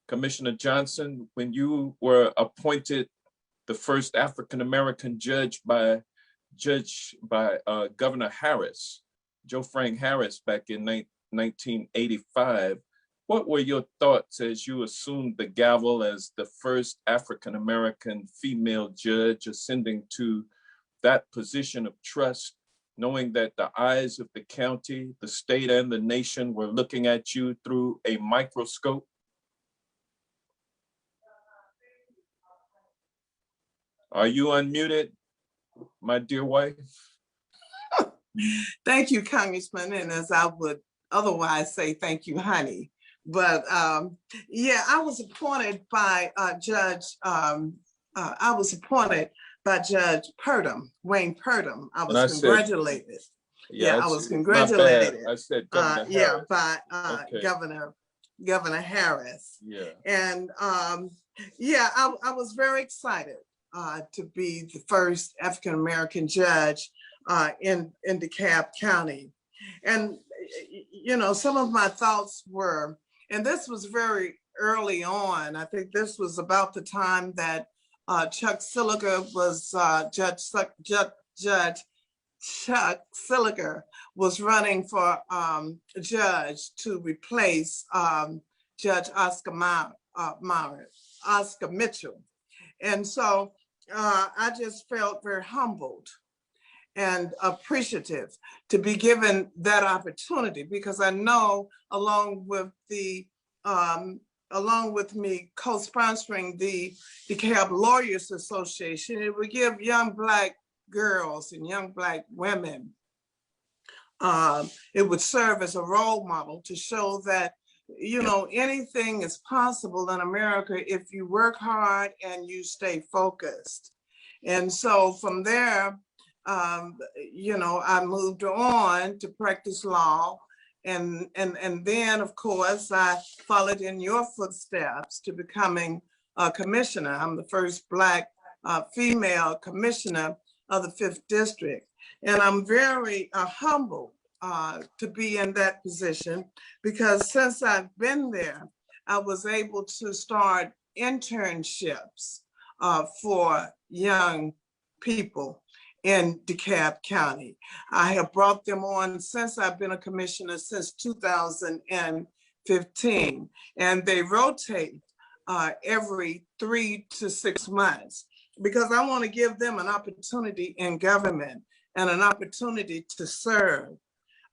Commissioner Johnson, when you were appointed the first African-American judge by Governor Harris, Joe Frank Harris, back in 1985, what were your thoughts as you assumed the gavel as the first African-American female judge ascending to that position of trust, knowing that the eyes of the county, the state, and the nation were looking at you through a microscope? Are you unmuted, my dear wife? Thank you, Congressman. And as I would otherwise say, thank you, honey. But yeah, I was appointed by Judge Purdom, Wayne Purdom. I was congratulated. Yeah, I was congratulated. I said Governor Harris. By okay. Governor Harris. Yeah. And yeah, I was very excited to be the first African-American judge in DeKalb County. And, you know, some of my thoughts were, and this was very early on, I think this was about the time that Chuck Siliger was, Judge Chuck Siliger was running for judge to replace Judge Oscar Mitchell. And so I just felt very humbled and appreciative to be given that opportunity, because I know along with me co-sponsoring the DeKalb Lawyers Association, it would give young Black girls and young Black women, it would serve as a role model to show that, you know, anything is possible in America if you work hard and you stay focused. And so from there, you know, I moved on to practice law. And then, of course, I followed in your footsteps to becoming a commissioner. I'm the first Black female commissioner of the 5th District. And I'm very humbled to be in that position, because since I've been there, I was able to start internships for young people in DeKalb County. I have brought them on since I've been a commissioner since 2015, and they rotate every 3 to 6 months, because I want to give them an opportunity in government and an opportunity to serve.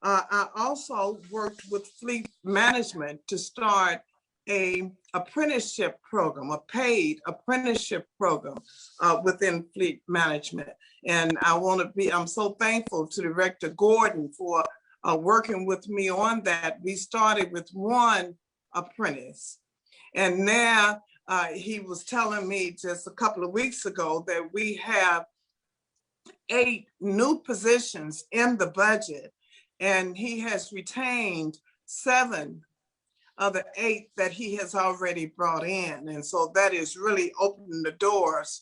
I also worked with fleet management to start a apprenticeship program, a paid apprenticeship program within fleet management. And I'm so thankful to Director Gordon for working with me on that. We started with 1 apprentice. And now he was telling me just a couple of weeks ago that we have 8 new positions in the budget, and he has retained 7 of the 8 that he has already brought in. And so that is really opening the doors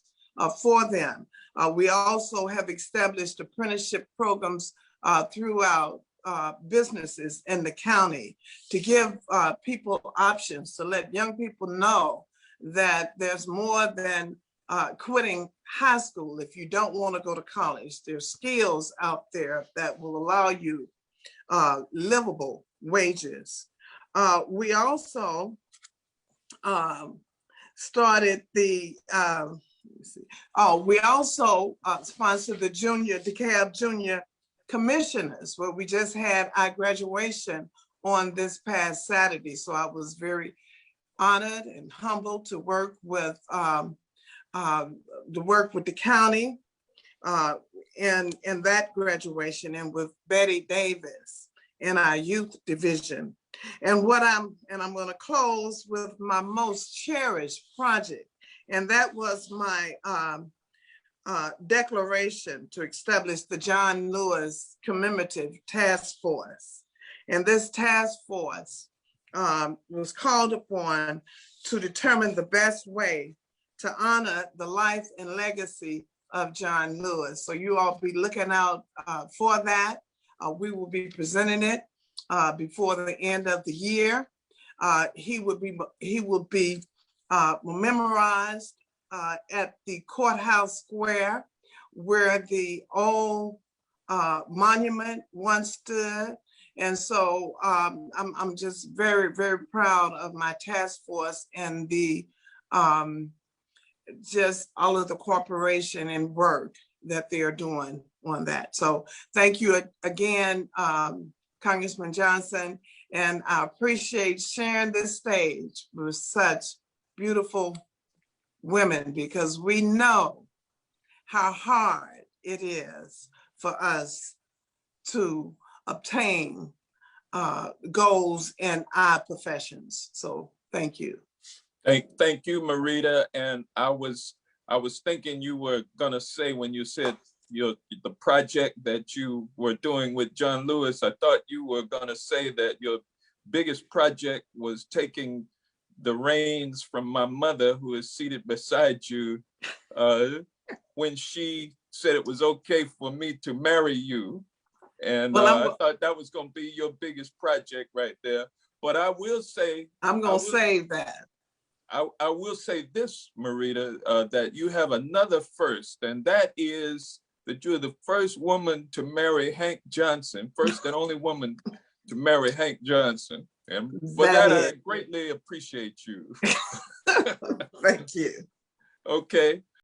for them. We also have established apprenticeship programs throughout businesses in the county to give people options, to let young people know that there's more than quitting high school if you don't want to go to college. There's skills out there that will allow you livable wages. We also started the, we also sponsored the DeKalb Junior Commissioners, where we just had our graduation on this past Saturday. So I was very honored and humbled to work with the county in that graduation, and with Betty Davis in our youth division. And I'm going to close with my most cherished project, and that was my declaration to establish the John Lewis Commemorative Task Force. And this task force was called upon to determine the best way to honor the life and legacy of John Lewis. So you all be looking out for that. We will be presenting it before the end of the year. he will be memorized at the courthouse square where the old monument once stood. And so I'm just very, very proud of my task force and the just all of the cooperation and work that they are doing on that. So thank you again, Congressman Johnson, and I appreciate sharing this stage with such beautiful women, because we know how hard it is for us to obtain goals in our professions. So thank you. Thank you, Mereda. And I was thinking you were gonna say, when you said the project that you were doing with John Lewis, I thought you were gonna say that your biggest project was taking the reins from my mother, who is seated beside you, when she said it was okay for me to marry you. And I thought that was gonna be your biggest project right there. But I will say, I'm gonna save that. I will say this, Mereda, that you have another first, and that is that you're the first woman to marry Hank Johnson, first and only woman to marry Hank Johnson. And for that I greatly appreciate you. Thank you. Okay.